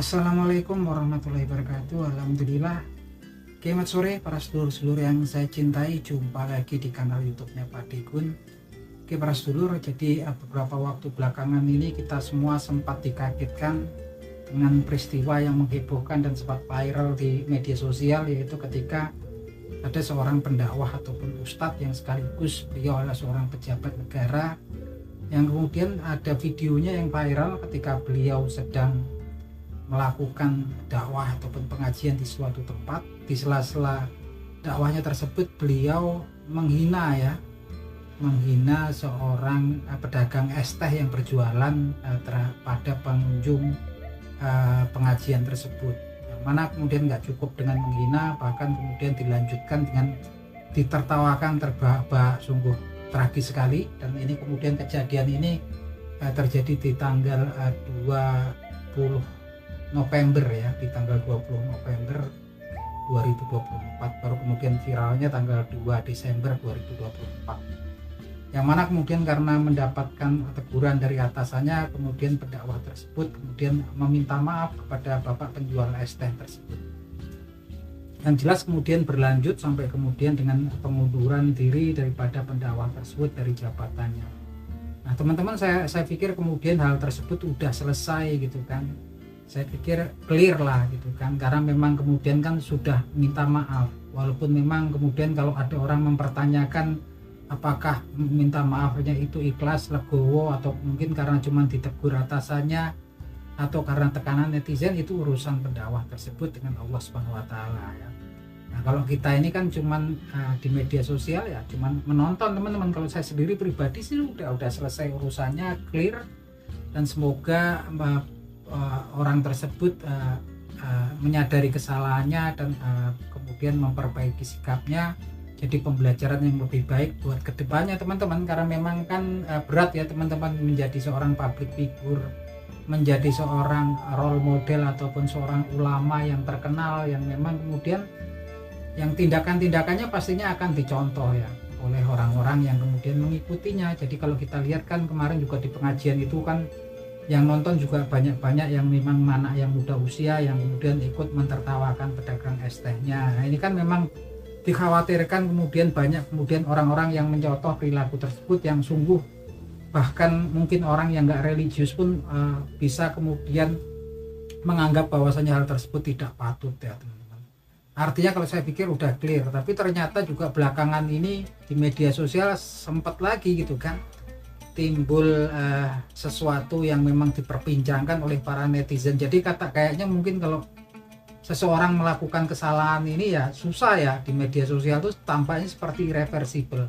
Assalamualaikum warahmatullahi wabarakatuh. Alhamdulillah. Selamat sore para sedulur-sedulur yang saya cintai. Jumpa lagi di kanal YouTube-nya Pak Degun. Oke para sedulur, jadi beberapa waktu belakangan ini kita semua sempat dikagetkan dengan peristiwa yang menghebohkan dan sempat viral di media sosial, yaitu ketika ada seorang pendakwah ataupun ustadz yang sekaligus beliau adalah seorang pejabat negara, yang kemudian ada videonya yang viral ketika beliau sedang melakukan dakwah ataupun pengajian di suatu tempat. Di sela-sela dakwahnya tersebut beliau menghina seorang pedagang es teh yang berjualan pada pengunjung pengajian tersebut, yang mana kemudian nggak cukup dengan menghina, bahkan kemudian dilanjutkan dengan ditertawakan terbahak-bahak. Sungguh tragis sekali. Dan ini kemudian kejadian ini terjadi di tanggal 20 November ya, di tanggal 20 November 2024, baru kemudian viralnya tanggal 2 Desember 2024, yang mana kemudian karena mendapatkan teguran dari atasannya, kemudian pendakwah tersebut kemudian meminta maaf kepada bapak penjual es teh tersebut. Yang jelas kemudian berlanjut sampai kemudian dengan pengunduran diri daripada pendakwah tersebut dari jabatannya. Nah teman-teman, saya pikir kemudian hal tersebut udah selesai gitu kan. Saya pikir clear lah gitu kan, karena memang kemudian kan sudah minta maaf, walaupun memang kemudian kalau ada orang mempertanyakan apakah minta maafnya itu ikhlas, legowo, atau mungkin karena cuma ditegur atasannya atau karena tekanan netizen, itu urusan pendakwah tersebut dengan Allah Subhanahu wa taala ya. Nah, kalau kita ini kan cuman di media sosial ya cuman menonton teman-teman. Kalau saya sendiri pribadi sih udah selesai urusannya, clear, dan semoga orang tersebut menyadari kesalahannya dan kemudian memperbaiki sikapnya, jadi pembelajaran yang lebih baik buat kedepannya teman-teman. Karena memang kan berat ya teman-teman menjadi seorang public figure, menjadi seorang role model ataupun seorang ulama yang terkenal, yang memang kemudian yang tindakan-tindakannya pastinya akan dicontoh ya oleh orang-orang yang kemudian mengikutinya. Jadi kalau kita lihat kan kemarin juga di pengajian itu kan yang nonton juga banyak-banyak yang memang anak yang muda usia yang kemudian ikut mentertawakan pedagang es tehnya. Nah, ini kan memang dikhawatirkan kemudian banyak kemudian orang-orang yang mencontoh perilaku tersebut, yang sungguh bahkan mungkin orang yang nggak religius pun bisa kemudian menganggap bahwasanya hal tersebut tidak patut ya teman-teman. Artinya kalau saya pikir udah clear, tapi ternyata juga belakangan ini di media sosial sempat lagi gitu kan timbul sesuatu yang memang diperbincangkan oleh para netizen. Jadi kayaknya mungkin kalau seseorang melakukan kesalahan ini ya susah ya di media sosial itu tampaknya seperti irreversible.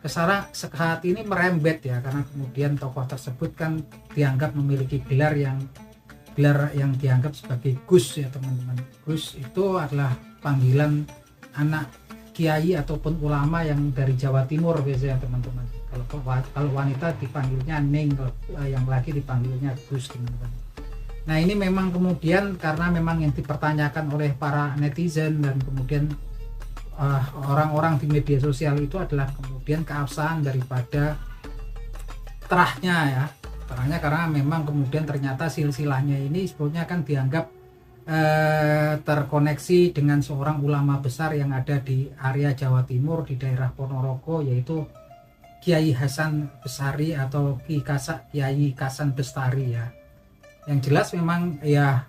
Kesalahan saat ini merembet ya, karena kemudian tokoh tersebut kan dianggap memiliki gelar yang dianggap sebagai Gus ya teman-teman. Gus itu adalah panggilan anak kiai ataupun ulama yang dari Jawa Timur biasanya teman-teman. Kalau wanita dipanggilnya Ning, kalau yang laki dipanggilnya Gus teman-teman. Nah ini memang kemudian karena memang yang dipertanyakan oleh para netizen dan kemudian orang-orang di media sosial itu adalah kemudian keabsahan daripada terahnya karena memang kemudian ternyata silsilahnya ini sebetulnya kan dianggap terkoneksi dengan seorang ulama besar yang ada di area Jawa Timur di daerah Ponorogo, yaitu Kiai Hasan Bestari atau Kiai Hasan Bestari ya. Yang jelas memang ya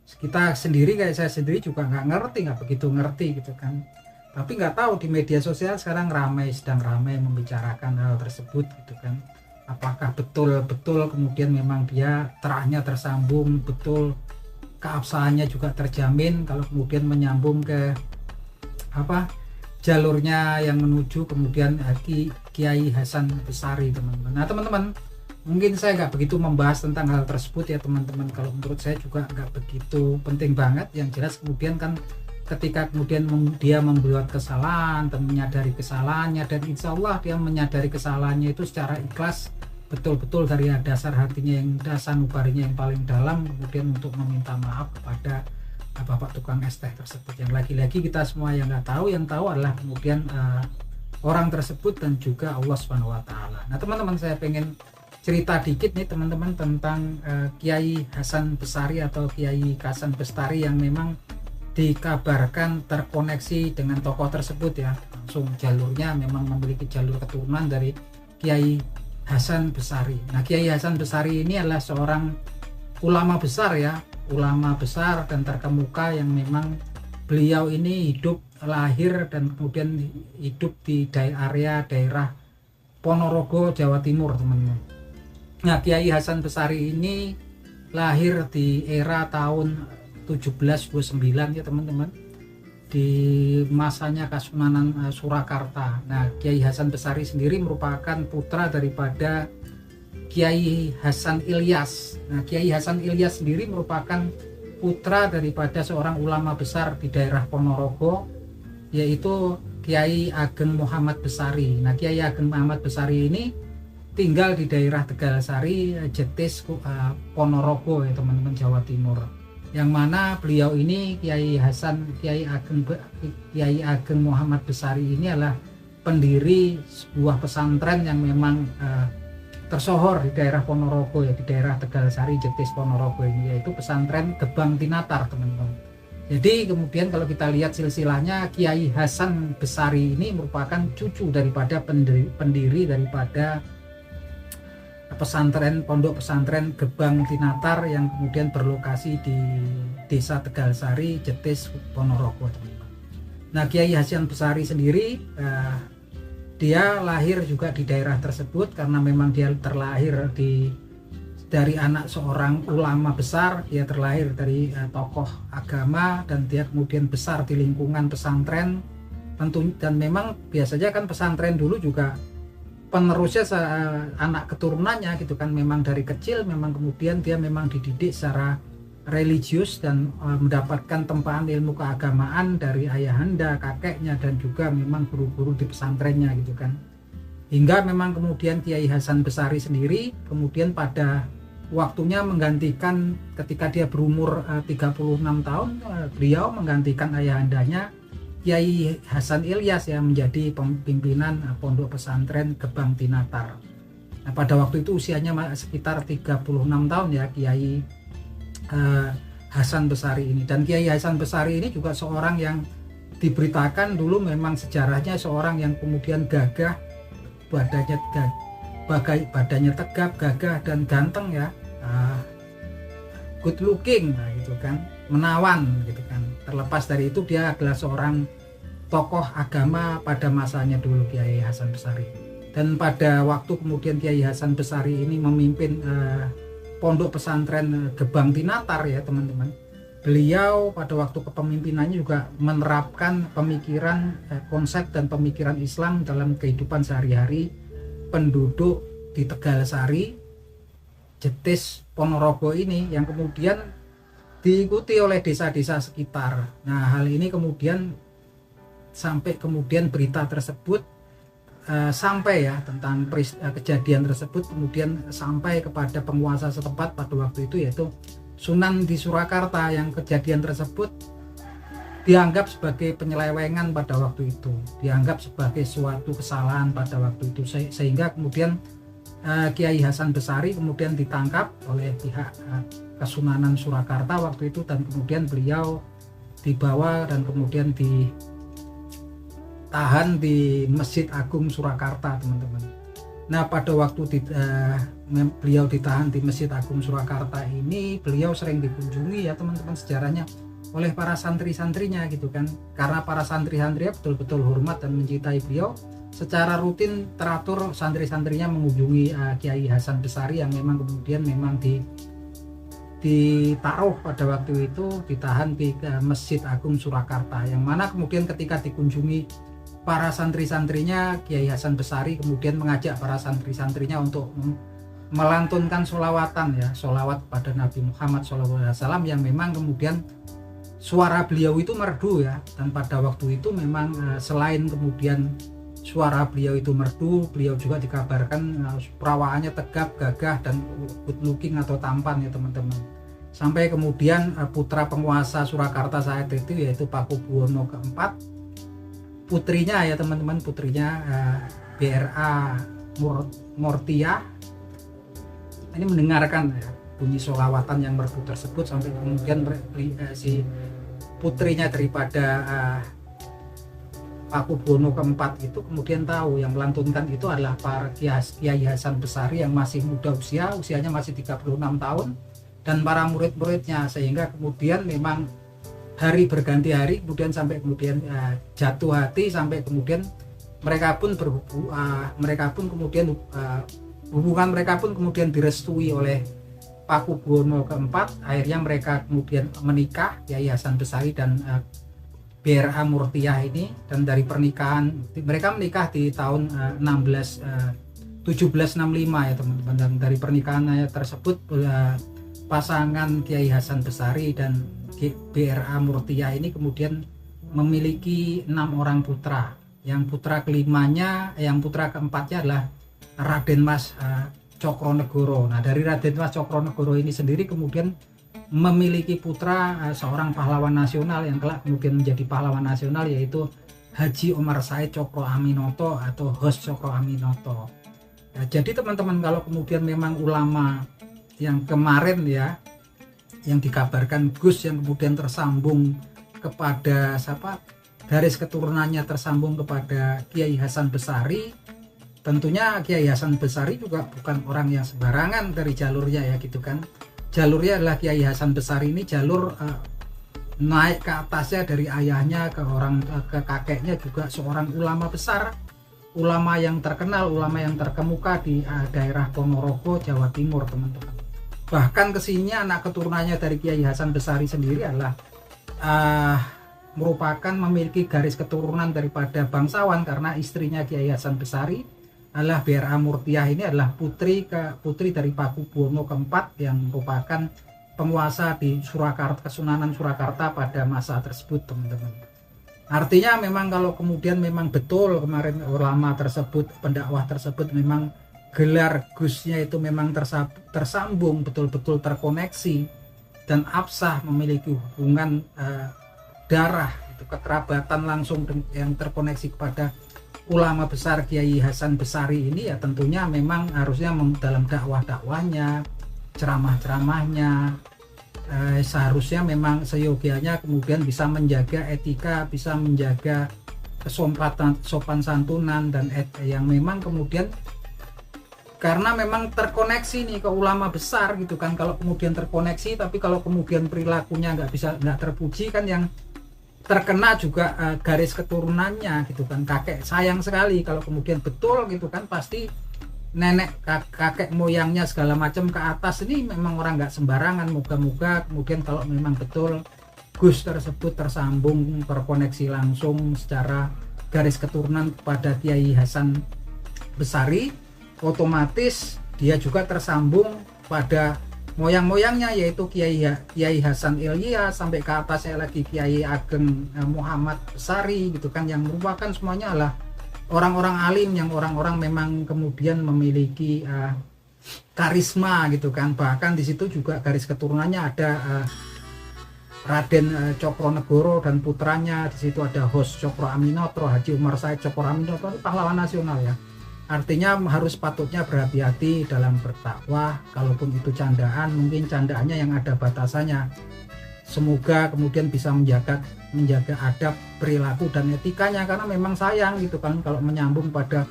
kita sendiri, kayak saya sendiri juga nggak begitu ngerti gitu kan. Tapi nggak tahu di media sosial sekarang sedang ramai membicarakan hal tersebut gitu kan. Apakah betul kemudian memang dia terahnya tersambung, betul keabsahannya juga terjamin kalau kemudian menyambung ke jalurnya yang menuju kemudian Kiai Hasan Bestari teman-teman. Nah teman-teman, mungkin saya nggak begitu membahas tentang hal tersebut ya teman-teman. Kalau menurut saya juga nggak begitu penting banget. Yang jelas kemudian kan ketika kemudian dia membuat kesalahan dan menyadari kesalahannya, dan insya Allah dia menyadari kesalahannya itu secara ikhlas, betul-betul dari dasar hatinya, yang dasar nubarinya yang paling dalam, kemudian untuk meminta maaf kepada bapak tukang es teh tersebut. Yang lagi-lagi kita semua yang nggak tahu, yang tahu adalah kemudian orang tersebut dan juga Allah Subhanahu wa taala. Nah teman-teman, saya pengen cerita dikit nih teman-teman tentang Kiai Hasan Bestari atau Kiai Hasan Bestari yang memang dikabarkan terkoneksi dengan tokoh tersebut ya, langsung jalurnya memang memiliki jalur keturunan dari Kiai Hasan Bestari. Nah, Kiai Hasan Bestari ini adalah seorang ulama besar ya, ulama besar dan terkemuka yang memang beliau ini lahir dan kemudian hidup di daerah Ponorogo, Jawa Timur, teman-teman. Nah, Kiai Hasan Bestari ini lahir di era tahun 1729 ya teman-teman, di masanya Kasunanan Surakarta. Nah, Kiai Hasan Bestari sendiri merupakan putra daripada Kiai Hasan Ilyas. Nah, Kiai Hasan Ilyas sendiri merupakan putra daripada seorang ulama besar di daerah Ponorogo, yaitu Kiai Ageng Muhammad Bestari. Nah, Kiai Ageng Muhammad Bestari ini tinggal di daerah Tegalsari, Jetis, Ponorogo ya teman-teman, Jawa Timur. Yang mana beliau ini Kiai Ageng Muhammad Bestari ini adalah pendiri sebuah pesantren yang memang tersohor di daerah Ponorogo ya, di daerah Tegalsari, Jetis, Ponorogo ini, yaitu pesantren Gebang Tinatar, teman-teman. Jadi kemudian kalau kita lihat silsilahnya, Kiai Hasan Bestari ini merupakan cucu daripada pendiri daripada pondok pesantren Gebang Tinatar yang kemudian berlokasi di Desa Tegalsari, Jetis, Ponorogo. Nah, Kiai Hasan Bestari sendiri dia lahir juga di daerah tersebut karena memang dia terlahir dari anak seorang ulama besar. Dia terlahir dari tokoh agama dan dia kemudian besar di lingkungan pesantren tentu, dan memang biasanya kan pesantren dulu juga penerusnya anak keturunannya gitu kan, memang dari kecil memang kemudian dia memang dididik secara religius dan mendapatkan tempaan ilmu keagamaan dari ayahanda, kakeknya, dan juga memang guru-guru di pesantrennya gitu kan. Hingga memang kemudian Kiai Hasan Bestari sendiri kemudian pada waktunya menggantikan, ketika dia berumur 36 tahun, beliau menggantikan ayahandanya Kiai Hasan Ilyas yang menjadi pimpinan pondok pesantren Gebang Tinatar. Nah, pada waktu itu usianya sekitar 36 tahun ya Kiai Hasan Bestari ini. Dan Kiai Hasan Bestari ini juga seorang yang diberitakan dulu memang sejarahnya seorang yang kemudian gagah, badannya tegap, gagah dan ganteng ya, good looking gitu kan, menawan gitu kan. Terlepas dari itu dia adalah seorang tokoh agama pada masanya dulu, Kiai Hasan Bestari. Dan pada waktu kemudian Kiai Hasan Bestari ini memimpin pondok pesantren Gebang Tinatar ya teman-teman, beliau pada waktu kepemimpinannya juga menerapkan pemikiran, konsep dan pemikiran Islam dalam kehidupan sehari-hari penduduk di Tegalsari, Jetis, Ponorogo ini, yang kemudian diikuti oleh desa-desa sekitar. Nah, hal ini kemudian sampai kemudian berita tersebut sampai ya tentang kejadian tersebut kemudian sampai kepada penguasa setempat pada waktu itu, yaitu Sunan di Surakarta, yang kejadian tersebut dianggap sebagai penyelewengan pada waktu itu, dianggap sebagai suatu kesalahan pada waktu itu, sehingga kemudian Kiai Hasan Bestari kemudian ditangkap oleh pihak Kesunanan Surakarta waktu itu, dan kemudian beliau dibawa dan kemudian ditahan di Masjid Agung Surakarta, teman-teman. Nah, pada waktu beliau ditahan di Masjid Agung Surakarta ini, beliau sering dikunjungi ya teman-teman, sejarahnya oleh para santri-santrinya gitu kan, karena para santri-santrinya betul-betul hormat dan mencintai beliau. Secara rutin teratur santri-santrinya mengunjungi Kiai Hasan Bestari yang memang kemudian memang ditaruh pada waktu itu, ditahan di Masjid Agung Surakarta, yang mana kemudian ketika dikunjungi para santri-santrinya, Kiai Hasan Bestari kemudian mengajak para santri-santrinya untuk melantunkan sholawatan ya, sholawat pada Nabi Muhammad SAW, yang memang kemudian suara beliau itu merdu ya. Dan pada waktu itu memang selain kemudian suara beliau itu merdu, beliau juga dikabarkan perawaannya tegap, gagah, dan good looking atau tampan ya teman-teman. Sampai kemudian putra penguasa Surakarta saat itu, yaitu Pakubuwono keempat, putrinya ya teman-teman, putrinya BRA Mortiah, ini mendengarkan ya, bunyi sholawatan yang merdu tersebut, sampai kemudian si putrinya daripada Pakubuwono keempat itu kemudian tahu yang melantunkan itu adalah para Kiai Hasan Besari yang masih muda usianya masih 36 tahun, dan para murid-muridnya, sehingga kemudian memang hari berganti hari, kemudian sampai kemudian jatuh hati, sampai kemudian mereka pun kemudian hubungan mereka pun kemudian direstui oleh Pakubuwono keempat. Akhirnya mereka kemudian menikah, Kiai Hasan Besari dan BRA Murtiah ini, dan dari pernikahan mereka menikah di tahun 1765 ya teman-teman, dan dari pernikahannya tersebut pasangan Kiai Hasan Besari dan BRA Murtiah ini kemudian memiliki 6 orang putra. Yang putra keempatnya adalah Raden Mas Cokronegoro. Nah, dari Raden Mas Cokronegoro ini sendiri kemudian memiliki putra seorang pahlawan nasional yang kelak kemudian menjadi pahlawan nasional, yaitu Haji Omar Said Cokro Aminoto atau Hos Cokro Aminoto. Nah, jadi teman-teman, kalau kemudian memang ulama yang kemarin ya, yang dikabarkan Gus yang kemudian tersambung kepada garis keturunannya tersambung kepada Kiai Hasan Besari, tentunya Kiai Hasan Besari juga bukan orang yang sembarangan dari jalurnya ya gitu kan. Jalurnya adalah Kiai Hasan Besari ini jalur naik ke atasnya dari ayahnya ke kakeknya juga seorang ulama besar, ulama yang terkenal, ulama yang terkemuka di daerah Ponorogo, Jawa Timur teman-teman. Bahkan kesininya anak keturunannya dari Kiai Hasan Besari sendiri adalah merupakan memiliki garis keturunan daripada bangsawan, karena istrinya Kiai Hasan Besari adalah BRA Murtiah ini adalah putri dari Pakubuwono keempat yang merupakan penguasa di Surakarta, Kesunanan Surakarta pada masa tersebut teman-teman. Artinya memang kalau kemudian memang betul kemarin ulama tersebut, pendakwah tersebut memang gelar Gusnya itu memang tersambung, betul-betul terkoneksi dan absah, memiliki hubungan darah, itu kekerabatan langsung yang terkoneksi kepada ulama besar Kiai Hasan Besari ini, ya tentunya memang harusnya dalam dakwahnya, ceramahnya seharusnya memang seyogianya kemudian bisa menjaga etika, bisa menjaga sopan santunan, dan yang memang kemudian karena memang terkoneksi nih ke ulama besar gitu kan. Kalau kemudian terkoneksi tapi kalau kemudian perilakunya nggak terpuji kan, yang terkena juga garis keturunannya gitu kan, kakek. Sayang sekali kalau kemudian betul gitu kan, pasti nenek kakek moyangnya segala macam ke atas ini memang orang nggak sembarangan. Moga-moga kemudian kalau memang betul Gus tersebut tersambung, terkoneksi langsung secara garis keturunan kepada Kiai Hasan Besari, otomatis dia juga tersambung pada moyang-moyangnya, yaitu Kiai Hasan Ilyas sampai ke atasnya lagi Kiai Ageng Muhammad Besari gitu kan, yang merupakan semuanya adalah orang-orang alim, yang orang-orang memang kemudian memiliki karisma gitu kan. Bahkan di situ juga garis keturunannya ada Raden Cokronegoro dan putranya, di situ ada Hos Cokro Aminoto, Haji Umar Said Cokro Aminoto, pahlawan nasional ya. Artinya harus patutnya berhati-hati dalam berdakwah. Kalaupun itu candaan, mungkin candaannya yang ada batasannya. Semoga kemudian bisa menjaga adab, perilaku dan etikanya, karena memang sayang gitu kan kalau menyambung pada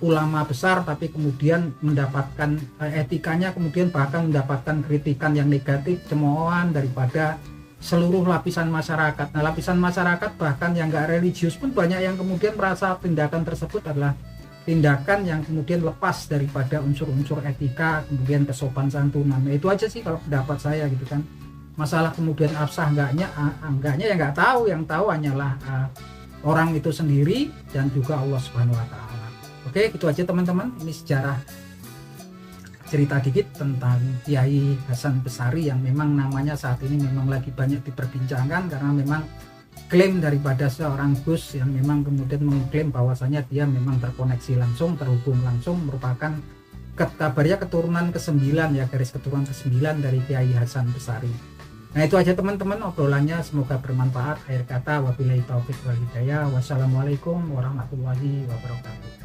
ulama besar tapi kemudian mendapatkan etikanya, kemudian bahkan mendapatkan kritikan yang negatif, cemoohan daripada seluruh lapisan masyarakat. Nah, lapisan masyarakat bahkan yang nggak religius pun banyak yang kemudian merasa tindakan tersebut adalah tindakan yang kemudian lepas daripada unsur-unsur etika, kemudian kesopan santunan. Nah, itu aja sih kalau pendapat saya gitu kan. Masalah kemudian absah enggaknya ya nggak tahu, yang tahu hanyalah orang itu sendiri dan juga Allah Subhanahu wa taala. Oke, itu aja teman-teman. Ini sejarah cerita dikit tentang Kiai Hasan Besari yang memang namanya saat ini memang lagi banyak diperbincangkan, karena memang klaim daripada seorang Gus yang memang kemudian mengklaim bahwasanya dia memang terkoneksi langsung, terhubung langsung, merupakan kabarnya keturunan ke-9 ya, garis keturunan ke-9 dari Kiai Hasan Besari. Nah, itu aja teman-teman obrolannya, semoga bermanfaat. Akhir kata wabillahi taufik wal hidayah. Wassalamualaikum warahmatullahi wabarakatuh.